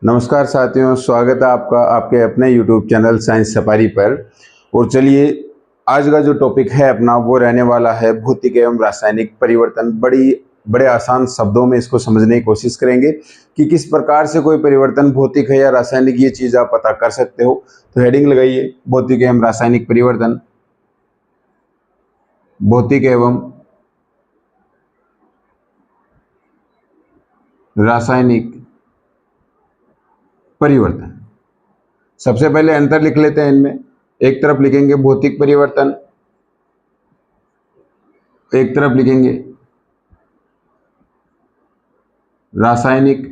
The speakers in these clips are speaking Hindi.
नमस्कार साथियों, स्वागत है आपका आपके अपने YouTube चैनल साइंस सफारी पर। और चलिए, आज का जो टॉपिक है अपना वो रहने वाला है भौतिक एवं रासायनिक परिवर्तन। बड़े आसान शब्दों में इसको समझने की कोशिश करेंगे कि किस प्रकार से कोई परिवर्तन भौतिक है या रासायनिक, ये चीज़ आप पता कर सकते हो। तो हेडिंग लगाइए, भौतिक एवं रासायनिक परिवर्तन। भौतिक एवं रासायनिक परिवर्तन। सबसे पहले अंतर लिख लेते हैं इनमें। एक तरफ लिखेंगे भौतिक परिवर्तन, एक तरफ लिखेंगे रासायनिक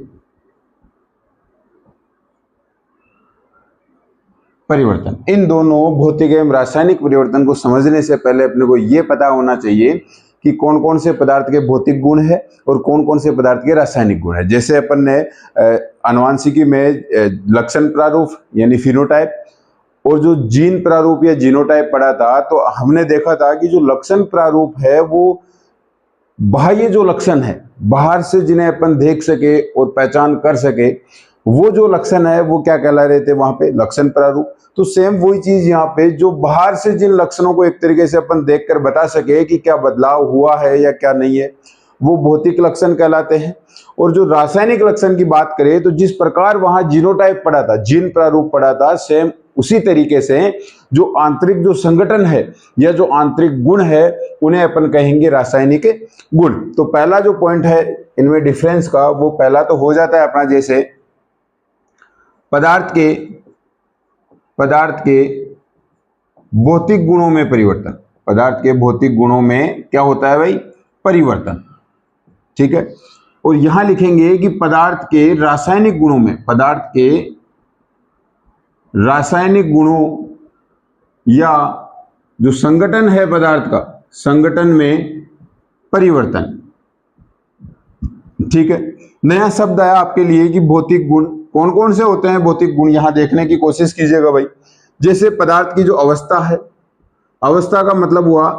परिवर्तन। इन दोनों भौतिक एवं रासायनिक परिवर्तन को समझने से पहले अपने को यह पता होना चाहिए कि कौन कौन से पदार्थ के भौतिक गुण है और कौन कौन से पदार्थ के रासायनिक गुण है। जैसे अपन ने आनुवांशिकी में लक्षण प्रारूप यानी फिनोटाइप और जो जीन प्रारूप या जीनोटाइप पढ़ा था, तो हमने देखा था कि जो लक्षण प्रारूप है वो बाह्य जो लक्षण है, बाहर से जिन्हें अपन देख सके और पहचान कर सके, वो जो लक्षण है वो क्या कहला रहे थे वहां पे, लक्षण प्रारूप। तो सेम वही चीज यहाँ पे, जो बाहर से जिन लक्षणों को एक तरीके से अपन देखकर बता सके कि क्या बदलाव हुआ है या क्या नहीं है, वो भौतिक लक्षण कहलाते हैं। और जो रासायनिक लक्षण की बात करें तो जिस प्रकार वहां जीनोटाइप पढ़ा था, जीन प्रारूप पढ़ा था, सेम उसी तरीके से जो आंतरिक जो संगठन है या जो आंतरिक गुण है उन्हें अपन कहेंगे रासायनिक गुण। तो पहला जो पॉइंट है इनमें डिफरेंस का, वो पहला तो हो जाता है अपना, जैसे पदार्थ के भौतिक गुणों में परिवर्तन। पदार्थ के भौतिक गुणों में क्या होता है भाई, परिवर्तन। ठीक है। और यहां लिखेंगे कि पदार्थ के रासायनिक गुणों में, पदार्थ के रासायनिक गुणों या जो संगठन है पदार्थ का, संगठन में परिवर्तन। ठीक है। नया शब्द आया आपके लिए कि भौतिक गुण। कौन कौन से होते हैं भौतिक गुण, यहां देखने की कोशिश कीजिएगा भाई। जैसे पदार्थ की जो अवस्था है, अवस्था का मतलब हुआ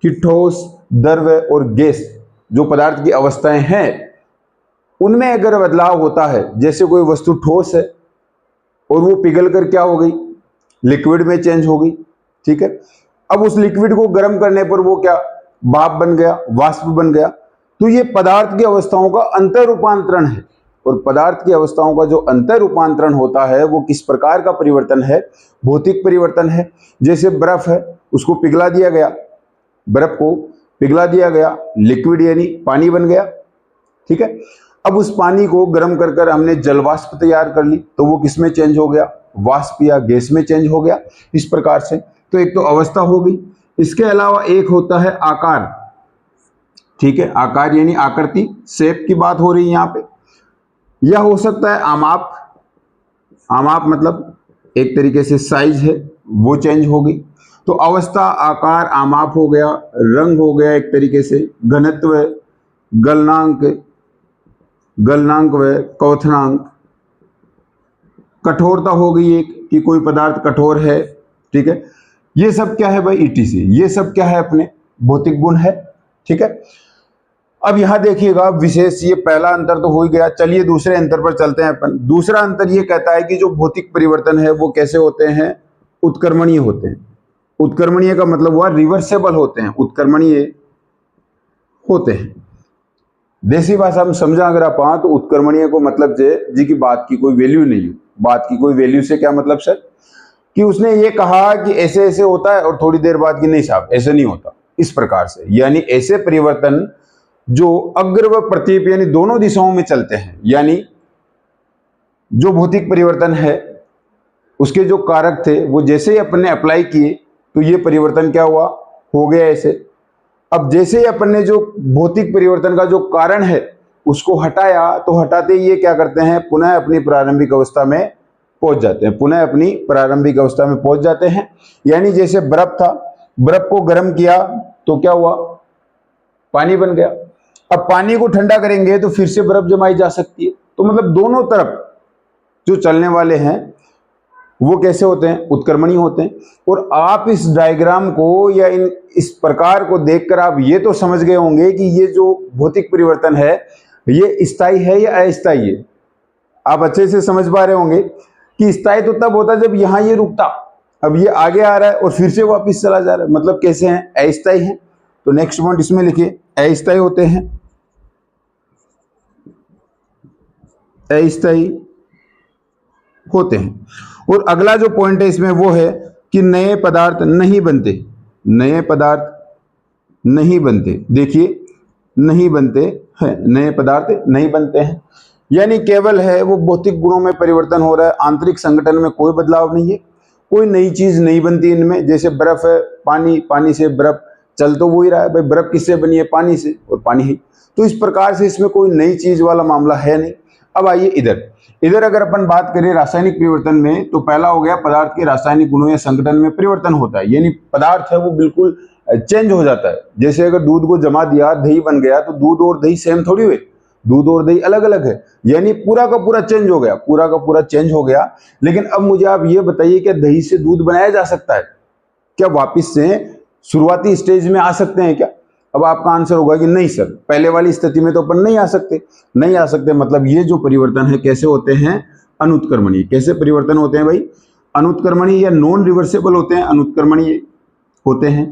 कि ठोस, द्रव्य और गैस, जो पदार्थ की अवस्थाएं हैं उनमें अगर बदलाव होता है, जैसे कोई वस्तु ठोस है और वो पिघल कर क्या हो गई, लिक्विड में चेंज हो गई। ठीक है। अब उस लिक्विड को गर्म करने पर वो क्या, भाप बन गया, वाष्प बन गया। तो ये पदार्थ की अवस्थाओं का अंतर रूपांतरण है। और पदार्थ की अवस्थाओं का जो अंतर रूपांतरण होता है वो किस प्रकार का परिवर्तन है, भौतिक परिवर्तन है। जैसे बर्फ है, उसको पिघला दिया गया, बर्फ को पिघला दिया गया, लिक्विड यानी पानी बन गया। ठीक है। अब उस पानी को गर्म कर कर हमने जलवाष्प तैयार कर ली, तो वो किस में चेंज हो गया, वाष्प या गैस में चेंज हो गया। इस प्रकार से तो एक तो अवस्था हो गई। इसके अलावा एक होता है आकार। ठीक है। आकार यानी आकृति, शेप की बात हो रही है यहाँ पे। यह हो सकता है आमाप। आमाप मतलब एक तरीके से साइज है, वो चेंज हो गई। तो अवस्था, आकार, आमाप हो गया, रंग हो गया एक तरीके से, घनत्व, गलनांक व क्वथनांक, कठोरता हो गई एक कि कोई पदार्थ कठोर है। ठीक है। ये सब क्या है भाई, ईटीसी, ये सब क्या है अपने भौतिक गुण है। ठीक है। अब यहां देखिएगा विशेष, ये पहला अंतर तो हो ही गया। चलिए दूसरे अंतर पर चलते हैं अपन। दूसरा अंतर ये कहता है कि जो भौतिक परिवर्तन है वो कैसे होते हैं, उत्क्रमणीय होते हैं। उत्क्रमणीय का मतलब हुआ रिवर्सेबल होते हैं, उत्क्रमणीय होते हैं। देसी भाषा में समझा अगर आप तो उत्क्रमणीय को मतलब जी की बात की कोई वैल्यू नहीं हो। बात की कोई वैल्यू से क्या मतलब सर, कि उसने ये कहा कि ऐसे ऐसे होता है और थोड़ी देर बाद कि नहीं साहब ऐसे नहीं होता, इस प्रकार से। यानी ऐसे परिवर्तन जो अग्र व प्रतीप यानी दोनों दिशाओं में चलते हैं, यानी जो भौतिक परिवर्तन है उसके जो कारक थे वो जैसे ही अपन ने अप्लाई किए तो ये परिवर्तन क्या हुआ, हो गया ऐसे। अब जैसे ही अपन ने जो भौतिक परिवर्तन का जो कारण है उसको हटाया, तो हटाते ही ये क्या करते हैं, पुनः अपनी प्रारंभिक अवस्था में पहुंच जाते हैं, पुनः अपनी प्रारंभिक अवस्था में पहुंच जाते हैं। यानी जैसे बर्फ था, बर्फ को गर्म किया तो क्या हुआ, पानी बन गया। अब पानी को ठंडा करेंगे तो फिर से बर्फ जमाई जा सकती है। तो मतलब दोनों तरफ जो चलने वाले हैं वो कैसे होते हैं, उत्क्रमणीय होते हैं। और आप इस डायग्राम को या इस प्रकार को देखकर आप ये तो समझ गए होंगे कि ये जो भौतिक परिवर्तन है ये स्थायी है या अस्थायी है। आप अच्छे से समझ पा रहे होंगे कि स्थायी तो तब होता है जब यहां ये रुकता, अब ये आगे आ रहा है और फिर से वापस चला जा रहा है, मतलब कैसे हैं, अस्थायी हैं। तो नेक्स्ट पॉइंट इसमें लिखिए, अस्थायी होते हैं, अस्थायी होते हैं। और अगला जो पॉइंट है इसमें वो है कि नए पदार्थ नहीं बनते, नए पदार्थ नहीं बनते। देखिए नहीं बनते हैं, नए पदार्थ नहीं बनते हैं, यानी केवल है वो भौतिक गुणों में परिवर्तन हो रहा है, आंतरिक संगठन में कोई बदलाव नहीं है, कोई नई चीज नहीं बनती इनमें। जैसे बर्फ है, पानी, पानी से बर्फ, चल तो वही रहा है भाई, बर्फ किससे बनी है, पानी से, और पानी ही। तो इस प्रकार से इसमें कोई नई चीज वाला मामला है नहीं। अब आइए इधर, इधर अगर अपन बात करें रासायनिक परिवर्तन में, तो पहला हो गया पदार्थ के रासायनिक गुणों या संगठन में परिवर्तन होता है, यानी पदार्थ है वो बिल्कुल चेंज हो जाता है। जैसे अगर दूध को जमा दिया, दही बन गया, तो दूध और दही सेम थोड़ी हुए, दूध और दही अलग अलग है, यानी पूरा का पूरा चेंज हो गया, पूरा का पूरा चेंज हो गया। लेकिन अब मुझे आप ये बताइए कि दही से दूध बनाया जा सकता है क्या, वापिस से शुरुआती स्टेज में आ सकते हैं क्या? अब आपका आंसर होगा कि नहीं सर, पहले वाली स्थिति में तो अपन नहीं आ सकते, नहीं आ सकते। मतलब ये जो परिवर्तन है कैसे होते हैं, अनुत्क्रमणीय। कैसे परिवर्तन होते हैं भाई, अनुत्क्रमणीय या नॉन रिवर्सेबल होते हैं, अनुत्क्रमणीय होते हैं।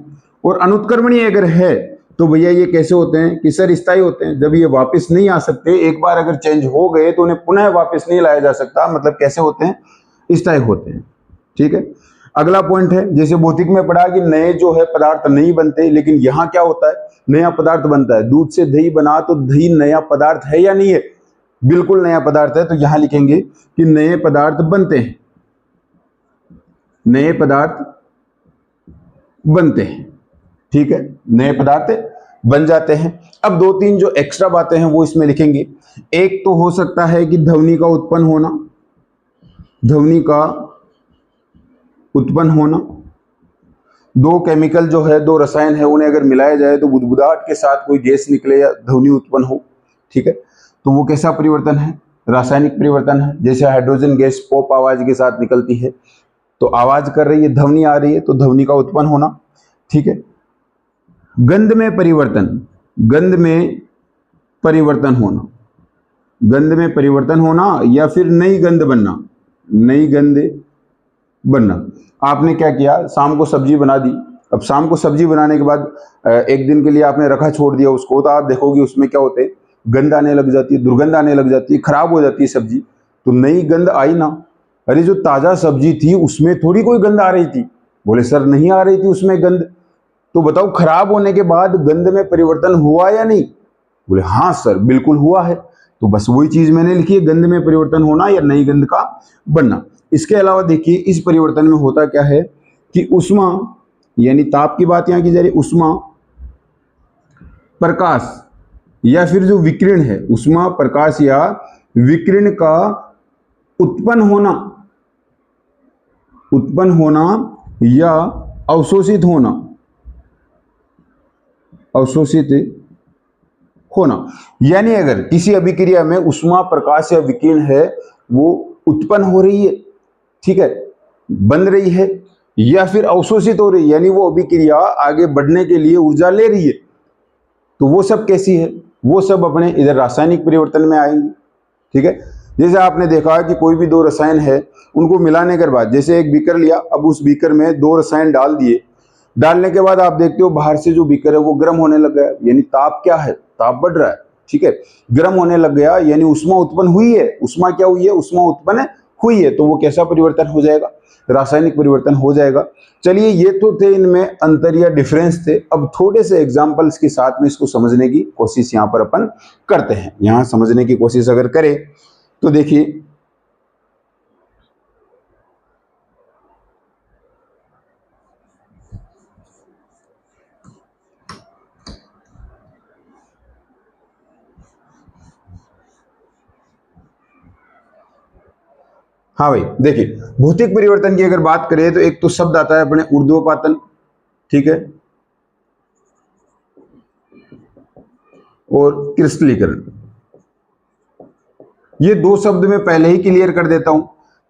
और अनुत्क्रमणीय अगर है तो भैया ये कैसे होते हैं कि सर स्थायी होते हैं, जब ये वापस नहीं आ सकते, एक बार अगर चेंज हो गए तो उन्हें पुनः वापस नहीं लाया जा सकता, मतलब कैसे होते हैं, स्थायी होते हैं। ठीक है, अगला पॉइंट है, जैसे भौतिक में पढ़ा कि नए जो है पदार्थ नहीं बनते, लेकिन यहाँ क्या होता है, नया पदार्थ बनता है। दूध से दही बना तो दही नया पदार्थ है या नहीं है, बिल्कुल नया पदार्थ है। तो यहां लिखेंगे कि नए पदार्थ बनते हैं, नए पदार्थ बनते हैं। ठीक है, नए पदार्थ बन जाते हैं। अब दो तीन जो एक्स्ट्रा बातें हैं वो इसमें लिखेंगे। एक तो हो सकता है कि ध्वनि का उत्पन्न होना, ध्वनि का उत्पन्न होना। दो केमिकल जो है, दो रसायन है, उन्हें अगर मिलाया जाए तो बुदबुदाहट के साथ कोई गैस निकले या ध्वनि उत्पन्न हो। ठीक है, तो वो कैसा परिवर्तन है, रासायनिक परिवर्तन है। जैसे हाइड्रोजन गैस पॉप आवाज के साथ निकलती है तो आवाज कर रही है, ध्वनि आ रही है, तो ध्वनि का उत्पन्न होना। ठीक है, गंध में परिवर्तन, गंध में परिवर्तन होना, गंध में परिवर्तन होना या फिर नई गंध बनना, नई गंध बनना। आपने क्या किया, शाम को सब्जी बना दी, अब शाम को सब्जी बनाने के बाद एक दिन के लिए आपने रखा, छोड़ दिया उसको, तो आप देखोगे उसमें क्या होते हैं, गंध आने लग जाती है, दुर्गंध आने लग जाती है, खराब हो जाती है सब्जी। तो नई गंध आई ना, अरे जो ताजा सब्जी थी उसमें थोड़ी कोई गंध आ रही थी। बोले सर नहीं आ रही थी उसमें गंध। तो बताओ खराब होने के बाद गंध में परिवर्तन हुआ या नहीं? बोले हाँ सर बिल्कुल हुआ है। तो बस वही चीज मैंने लिखी है, गंध में परिवर्तन होना या नई गंध का बनना। इसके अलावा देखिए इस परिवर्तन में होता क्या है कि उष्मा यानी ताप की बात यहां की जा रही, उष्मा, प्रकाश या फिर जो विकिरण है, उष्मा, प्रकाश या विकिरण का उत्पन्न होना, उत्पन्न होना या अवशोषित होना, अवशोषित होना। यानी अगर किसी अभिक्रिया में उष्मा, प्रकाश या विकिरण है वो उत्पन्न हो रही है, ठीक है, बन रही है, या फिर अवशोषित हो रही है, यानी वो अभिक्रिया आगे बढ़ने के लिए ऊर्जा ले रही है, तो वो सब कैसी है, वो सब अपने इधर रासायनिक परिवर्तन में आएंगे। ठीक है, जैसे आपने देखा कि कोई भी दो रसायन है, उनको मिलाने के बाद, जैसे एक बीकर लिया, अब उस बीकर में दो रसायन डाल दिए, डालने के बाद आप देखते हो बाहर से जो बीकर है वो गर्म होने लग गया, यानी ताप क्या है, ताप बढ़ रहा है। ठीक है, गर्म होने लग गया यानी उष्मा उत्पन्न हुई है, उष्मा क्या हुई है, उष्मा उत्पन्न हुई है, तो वो कैसा परिवर्तन हो जाएगा, रासायनिक परिवर्तन हो जाएगा। चलिए ये तो थे इनमें अंतर या डिफरेंस थे। अब थोड़े से एग्जांपल्स के साथ में इसको समझने की कोशिश यहाँ पर अपन करते हैं। यहाँ समझने की कोशिश अगर करें तो देखिए, हाँ भाई देखिए, भौतिक परिवर्तन की अगर बात करें तो एक तो शब्द आता है अपने ऊर्ध्वपातन, ठीक है, और क्रिस्टलीकरण। ये दो शब्द मैं पहले ही क्लियर कर देता हूं,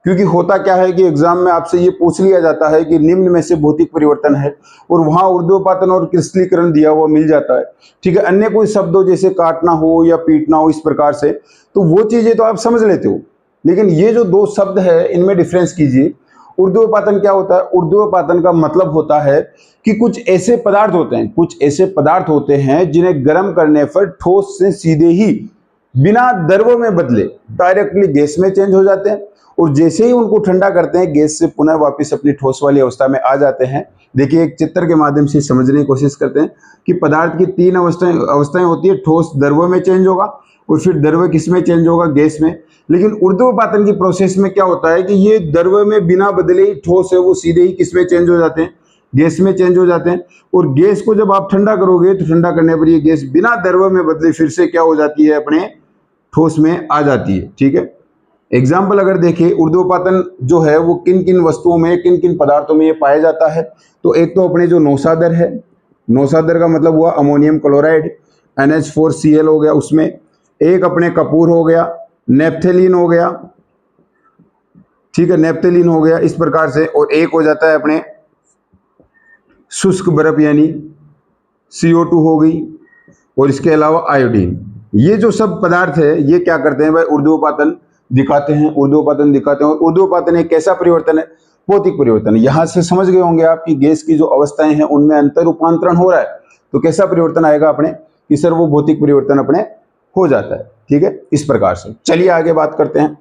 क्योंकि होता क्या है कि एग्जाम में आपसे ये पूछ लिया जाता है कि निम्न में से भौतिक परिवर्तन है, और वहां ऊर्ध्वपातन और क्रिस्टलीकरण दिया हुआ मिल जाता है। ठीक है, अन्य कोई शब्द हो जैसे काटना हो या पीटना हो इस प्रकार से, तो वो चीजें तो आप समझ लेते हो, लेकिन ये जो दो शब्द है इनमें डिफरेंस कीजिए। ऊर्ध्वपातन क्या होता है? ऊर्ध्वपातन का मतलब होता है कि कुछ ऐसे पदार्थ होते हैं जिन्हें गर्म करने पर ठोस से सीधे ही बिना द्रव में बदले डायरेक्टली गैस में चेंज हो जाते हैं, और जैसे ही उनको ठंडा करते हैं गैस से पुनः वापस अपनी ठोस वाली अवस्था में आ जाते हैं। देखिए एक चित्र के माध्यम से समझने की कोशिश करते हैं कि पदार्थ की तीन अवस्थाएं होती है। ठोस द्रव में चेंज होगा, और फिर द्रव किस में चेंज होगा? गैस में। लेकिन ऊर्ध्वपातन की प्रोसेस में क्या होता है कि ये द्रव में बिना बदले ही ठोस है वो सीधे ही किस में चेंज हो जाते हैं? गैस में चेंज हो जाते हैं। और गैस को जब आप ठंडा करोगे तो ठंडा करने पर ये गैस बिना द्रव में बदले फिर से क्या हो जाती है? अपने ठोस में आ जाती है। ठीक है, एग्जाम्पल अगर देखें ऊर्ध्वपातन जो है वो किन किन वस्तुओं में, किन किन पदार्थों में ये पाया जाता है, तो एक तो अपने जो नौसादर है, नौसादर का मतलब हुआ अमोनियम क्लोराइड, NH4Cl हो गया उसमें। एक अपने कपूर हो गया, नेप्थेलीन हो गया, ठीक है, नेप्थेलीन हो गया इस प्रकार से। और एक हो जाता है अपने शुष्क बर्फ यानी CO2 हो गई, और इसके अलावा आयोडीन। ये जो सब पदार्थ है ये क्या करते हैं भाई? ऊर्ध्वपातन दिखाते हैं, ऊर्ध्वपातन दिखाते हैं। और ऊर्ध्वपातन एक कैसा परिवर्तन है? भौतिक परिवर्तन। यहां से समझ गए होंगे आप कि गैस की जो अवस्थाएं हैं उनमें अंतर रूपांतरण हो रहा है, तो कैसा परिवर्तन आएगा अपने? कि सर वो भौतिक परिवर्तन अपने हो जाता है। ठीक है, इस प्रकार से। चलिए आगे बात करते हैं।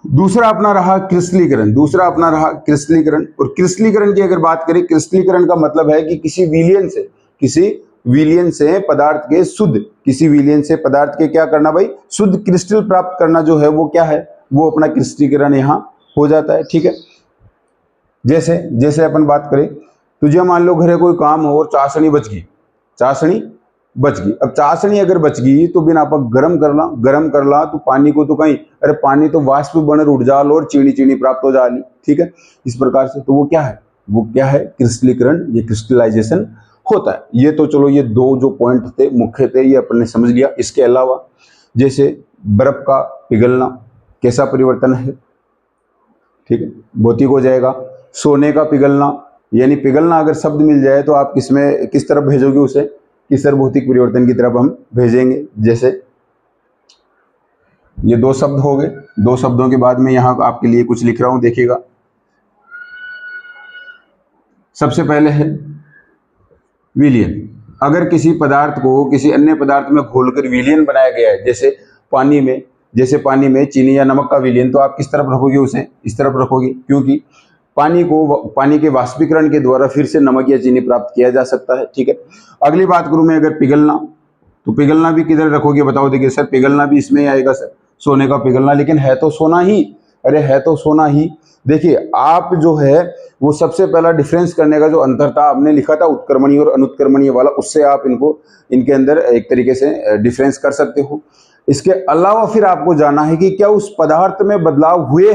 दूसरा अपना रहा क्रिस्टलीकरण। और क्रिस्टलीकरण की अगर बात करें, क्रिस्टलीकरण का मतलब है कि किसी विलयन से पदार्थ के शुद्ध, किसी विलयन से पदार्थ के क्या करना भाई? शुद्ध क्रिस्टल प्राप्त करना जो है वो क्या है? वो अपना क्रिस्टलीकरण यहाँ हो जाता है। ठीक है, जैसे अपन बात करें, तुझे मान लो घरे कोई काम हो और चाशनी बच गई। अब चाशनी अगर बच गई तो बिना आप गरम कर ला तो पानी को तो कहीं, अरे पानी तो वाष्प बन उठ जा लो और चीनी प्राप्त हो जाली। ठीक है, इस प्रकार से। तो वो क्या है? क्रिस्टलीकरण, ये क्रिस्टलाइजेशन होता है। ये तो चलो ये दो जो पॉइंट थे मुख्य थे ये अपन ने समझ लिया। इसके अलावा जैसे बर्फ का पिघलना कैसा परिवर्तन है? ठीक है, भौतिक हो जाएगा। सोने का पिघलना, यानी पिघलना अगर शब्द मिल जाए तो आप किस तरफ भेजोगे उसे? कि सर भौतिक परिवर्तन की तरफ हम भेजेंगे। जैसे ये दो शब्द हो गए। दो शब्दों के बाद में यहाँ आपके लिए कुछ लिख रहा हूं, देखिएगा। सबसे पहले है विलयन। अगर किसी पदार्थ को किसी अन्य पदार्थ में घोलकर विलयन बनाया गया है, जैसे पानी में चीनी या नमक का विलयन, तो आप किस तरफ रखोगे उसे? इस तरफ रखोगे, क्योंकि पानी के वाष्पीकरण के द्वारा फिर से नमक या चीनी प्राप्त किया जा सकता है। ठीक है, अगली बात करूं मैं अगर पिघलना, तो पिघलना भी किधर रखोगे बताओ? देखिए सर पिघलना भी इसमें आएगा सर, सोने का पिघलना। लेकिन है तो सोना ही। देखिए आप जो है वो सबसे पहला डिफरेंस करने का जो अंतर था आपने लिखा था उत्क्रमणीय और अनुत्क्रमणीय वाला, उससे आप इनके अंदर एक तरीके से डिफरेंस कर सकते हो। इसके अलावा फिर आपको जाना है कि क्या उस पदार्थ में बदलाव हुए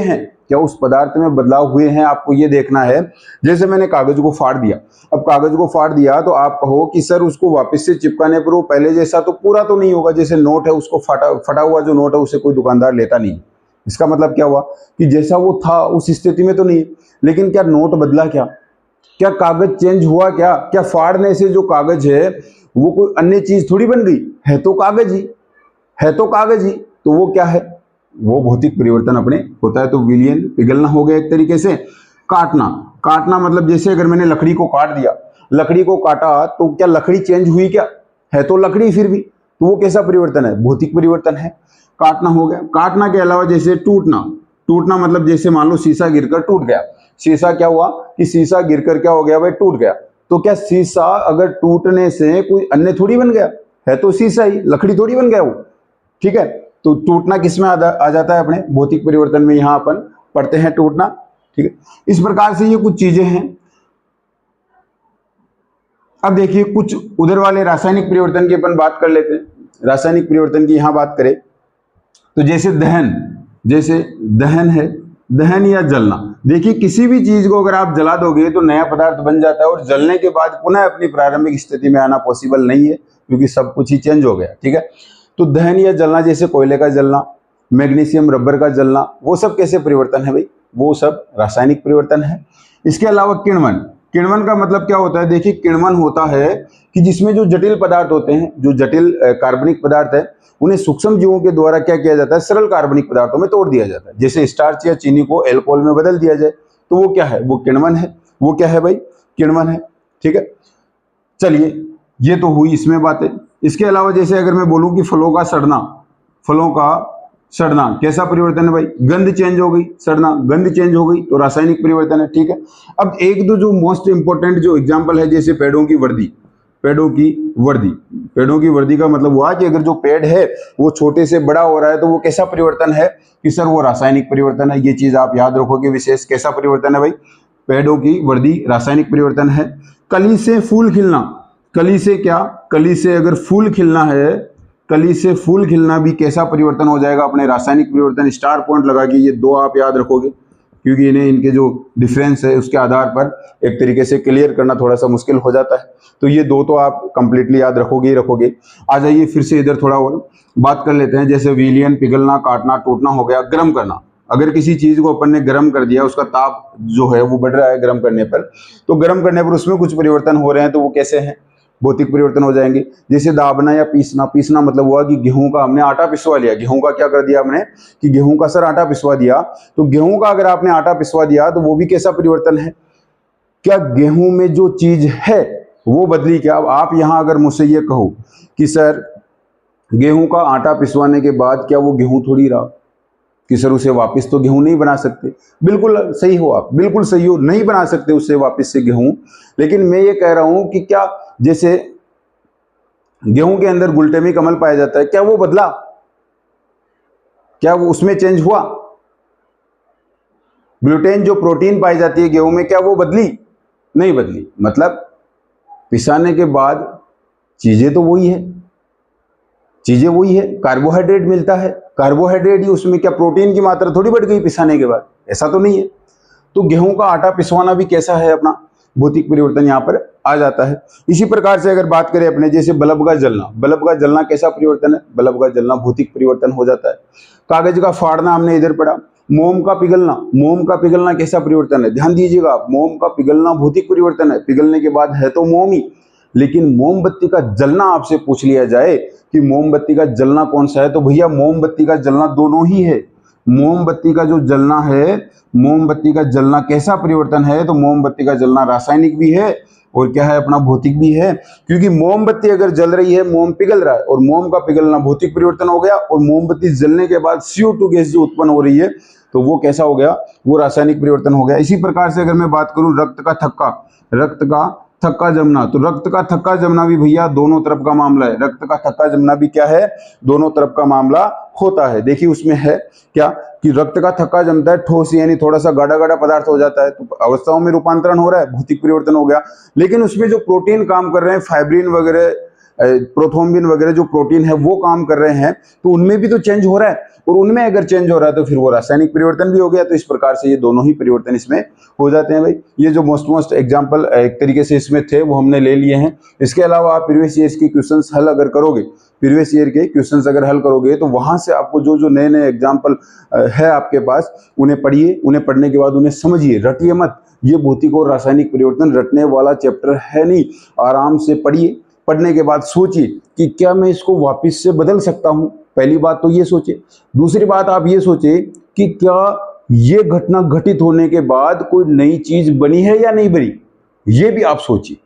हैं, आपको ये देखना है। जैसे मैंने कागज को फाड़ दिया, अब कागज को फाड़ दिया तो आप कहो कि सर उसको वापस से चिपकाने पर वो पहले जैसा तो पूरा तो नहीं होगा। जैसे नोट है, उसको फटा हुआ जो नोट है उसे कोई दुकानदार लेता नहीं। इसका मतलब क्या हुआ कि जैसा वो था उस स्थिति में तो नहीं, लेकिन क्या नोट बदला? क्या कागज चेंज हुआ? क्या फाड़ने से जो कागज है वो कोई अन्य चीज थोड़ी बन गई? है तो कागज ही। तो वो क्या है? वो भौतिक परिवर्तन अपने होता है। तो विलयन, पिघलना हो गया एक तरीके से। काटना मतलब जैसे अगर मैंने लकड़ी को काटा तो क्या लकड़ी चेंज हुई? क्या है तो लकड़ी फिर भी, तो वो कैसा परिवर्तन है? भौतिक परिवर्तन है। काटना हो गया। काटना के अलावा जैसे टूटना मतलब जैसे मान लो शीशा गिरकर टूट गया। शीशा क्या हुआ कि शीशा गिरकर क्या हो गया भाई? टूट गया। तो क्या शीशा अगर टूटने से कोई अन्य थोड़ी बन गया? है तो शीशा ही, लकड़ी थोड़ी बन गया वो। ठीक है, तो टूटना किस में आ जाता है? अपने भौतिक परिवर्तन में यहां अपन पढ़ते हैं टूटना। ठीक है, इस प्रकार से ये कुछ चीजें हैं। अब देखिए कुछ उधर वाले रासायनिक परिवर्तन की अपन बात कर लेते हैं। रासायनिक परिवर्तन की यहां बात करें तो जैसे दहन है, दहन या जलना। देखिए किसी भी चीज को अगर आप जला दोगे तो नया पदार्थ बन जाता है, और जलने के बाद पुनः अपनी प्रारंभिक स्थिति में आना पॉसिबल नहीं है, क्योंकि सब कुछ ही चेंज हो गया। ठीक है, तो दहन या जलना जैसे कोयले का जलना, मैग्नीशियम रबर का जलना, वो सब कैसे परिवर्तन है भाई? वो सब रासायनिक परिवर्तन है। इसके अलावा किण्वन, किण्वन का मतलब क्या होता है? देखिए, किण्वन होता है कि जिसमें जो जटिल पदार्थ होते हैं, जो जटिल कार्बनिक पदार्थ है, उन्हें सूक्ष्म जीवों के द्वारा क्या किया जाता है? सरल कार्बनिक पदार्थों में तोड़ दिया जाता है। जैसे स्टार्च या चीनी को एल्कोहल में बदल दिया जाए, तो वो क्या है? वो किण्वन है। वो क्या है भाई? किण्वन है। ठीक है, चलिए, ये तो हुई इसमें बातें। इसके अलावा जैसे अगर मैं बोलूं कि फलों का सड़ना, फलों का सड़ना कैसा परिवर्तन है भाई? गंध चेंज हो गई, सड़ना, गंध चेंज हो गई, तो रासायनिक परिवर्तन है। ठीक है, अब एक दो जो मोस्ट इंपोर्टेंट जो एग्जांपल है, जैसे पेड़ों की वर्दी, पेड़ों की वर्दी, पेड़ों की वर्दी का मतलब हुआ कि अगर जो पेड़ है वो छोटे से बड़ा हो रहा है, तो वो कैसा परिवर्तन है? कि सर वो रासायनिक परिवर्तन है। ये चीज आप याद रखोगे विशेष, कैसा परिवर्तन है भाई? पेड़ों की वर्दी रासायनिक परिवर्तन है। कली से फूल खिलना, कली से क्या? कली से अगर फूल खिलना है, कली से फूल खिलना भी कैसा परिवर्तन हो जाएगा? अपने रासायनिक परिवर्तन। स्टार पॉइंट लगा के ये दो आप याद रखोगे, क्योंकि इन्हें, इनके जो डिफरेंस है उसके आधार पर एक तरीके से क्लियर करना थोड़ा सा मुश्किल हो जाता है। तो ये दो तो आप कंप्लीटली याद रखोगे ही रखोगे। आ जाइए फिर से इधर थोड़ा और बात कर लेते हैं। जैसे विलयन, पिघलना, काटना, टूटना हो गया। गर्म करना, अगर किसी चीज को अपन ने गर्म कर दिया, उसका ताप जो है वो बढ़ रहा है गर्म करने पर, तो गर्म करने पर उसमें कुछ परिवर्तन हो रहे हैं, तो वो कैसे हैं? भौतिक परिवर्तन हो जाएंगे। जैसे दाबना या पीसना, पीसना मतलब हुआ कि गेहूं का हमने आटा पिसवा लिया। गेहूं का क्या कर दिया हमने? कि गेहूं का सर आटा पिसवा दिया। तो गेहूं का अगर आपने आटा पिसवा दिया, तो वो भी कैसा परिवर्तन है? क्या गेहूं में जो चीज है वो बदली क्या? अब आप यहां अगर मुझसे ये कहो कि सर गेहूं का आटा पिसवाने के बाद क्या वो गेहूं थोड़ी रहा? कि सर उसे वापस तो गेहूं नहीं बना सकते। बिल्कुल सही हो आप, बिल्कुल सही हो, नहीं बना सकते उससे वापस से गेहूं। लेकिन मैं ये कह रहा हूं कि क्या जैसे गेहूं के अंदर गुलटेमिक अम्ल पाया जाता है, क्या वो बदला? क्या वो उसमें चेंज हुआ? ग्लूटेन जो प्रोटीन पाई जाती है गेहूं में, क्या वो बदली? नहीं बदली। मतलब पिसाने के बाद चीजें तो वही है, चीजें वही है। कार्बोहाइड्रेट मिलता है, कार्बोहाइड्रेट ही उसमें, क्या प्रोटीन की मात्रा थोड़ी बढ़ गई पिसाने के बाद? ऐसा तो नहीं है। तो गेहूं का आटा पिसवाना भी कैसा है? अपना भौतिक परिवर्तन यहाँ पर आ जाता है। इसी प्रकार से अगर बात करें अपने, जैसे बल्ब का जलना, बल्ब का जलना कैसा परिवर्तन है? बल्ब का जलना भौतिक परिवर्तन हो जाता है। कागज का फाड़ना हमने इधर पढ़ा। मोम का पिघलना, मोम का पिघलना कैसा परिवर्तन है? ध्यान दीजिएगा, मोम का पिघलना भौतिक परिवर्तन है। पिघलने के बाद है तो मोम ही, लेकिन मोमबत्ती का जलना आपसे पूछ लिया जाए कि मोमबत्ती का जलना कौन सा है, तो भैया मोमबत्ती का जलना दोनों ही है। मोमबत्ती का जो जलना है, मोमबत्ती का जलना कैसा परिवर्तन है? तो मोमबत्ती का जलना रासायनिक भी है और क्या है? अपना भौतिक भी है। क्योंकि मोमबत्ती अगर जल रही है, मोम पिघल रहा है, और मोम का पिघलना भौतिक परिवर्तन हो गया, और मोमबत्ती जलने के बाद CO2 गैस जो उत्पन्न हो रही है, तो वो कैसा हो गया? वो रासायनिक परिवर्तन हो गया। इसी प्रकार से अगर मैं बात करूं रक्त का थक्का, रक्त का थक्का जमना, तो रक्त का थक्का जमना भी भैया दोनों तरफ का मामला है। रक्त का थक्का जमना भी क्या है? दोनों तरफ का मामला होता है। देखिए उसमें है क्या कि रक्त का थक्का जमता है, ठोस यानी थोड़ा सा गाढ़ा गाढ़ा पदार्थ हो जाता है, तो अवस्थाओं में रूपांतरण हो रहा है, भौतिक परिवर्तन हो गया। लेकिन उसमें जो प्रोटीन काम कर रहे हैं, फाइब्रिन वगैरह, प्रोथ्रोम्बिन वगैरह जो प्रोटीन है वो काम कर रहे हैं, तो उनमें भी तो चेंज हो रहा है, और उनमें अगर चेंज हो रहा है तो फिर वो रासायनिक परिवर्तन भी हो गया। तो इस प्रकार से ये दोनों ही परिवर्तन इसमें हो जाते हैं भाई। ये जो मोस्ट एग्जांपल एक तरीके से इसमें थे वो हमने ले लिए हैं। इसके अलावा आप प्रीवियस ईयर्स की क्वेश्चंस हल अगर करोगे, प्रीवियस ईयर के क्वेश्चंस अगर हल करोगे, तो वहां से आपको जो जो नए नए एग्जाम्पल है आपके पास, उन्हें पढ़िए। उन्हें पढ़ने के बाद उन्हें समझिए, रटिए मत। ये भौतिक और रासायनिक परिवर्तन रटने वाला चैप्टर है नहीं। आराम से पढ़िए, पढ़ने के बाद सोचिए कि क्या मैं इसको वापस से बदल सकता हूं। पहली बात तो ये सोचिए। दूसरी बात आप ये सोचिए कि क्या ये घटना घटित होने के बाद कोई नई चीज बनी है या नहीं बनी, ये भी आप सोचिए।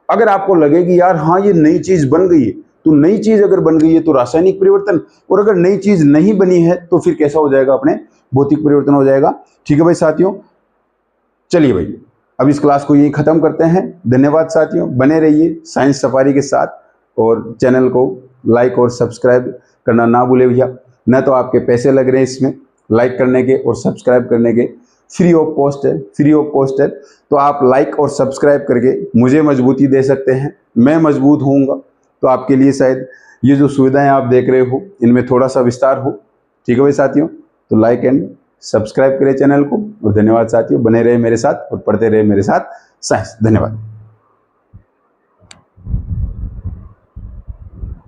अगर आपको लगे कि यार हाँ ये नई चीज बन गई है, तो नई चीज अगर बन गई है तो रासायनिक परिवर्तन, और अगर नई चीज नहीं बनी है तो फिर कैसा हो जाएगा? अपने भौतिक परिवर्तन हो जाएगा। ठीक है भाई साथियों, चलिए भाई अब इस क्लास को यही खत्म करते हैं। धन्यवाद साथियों, बने रहिए साइंस सफारी के साथ, और चैनल को लाइक और सब्सक्राइब करना ना भूले भैया। न तो आपके पैसे लग रहे हैं इसमें लाइक करने के और सब्सक्राइब करने के, फ्री ऑफ कॉस्ट है, फ्री ऑफ कॉस्ट है। तो आप लाइक और सब्सक्राइब करके मुझे मजबूती दे सकते हैं, मैं मजबूत होऊंगा। तो आपके लिए शायद ये जो सुविधाएं आप देख रहे हो इनमें थोड़ा सा विस्तार हो। ठीक है भाई साथियों, तो लाइक एंड सब्सक्राइब करें चैनल को। और धन्यवाद साथियों, बने रहे मेरे साथ और पढ़ते रहे मेरे साथ साइंस। धन्यवाद।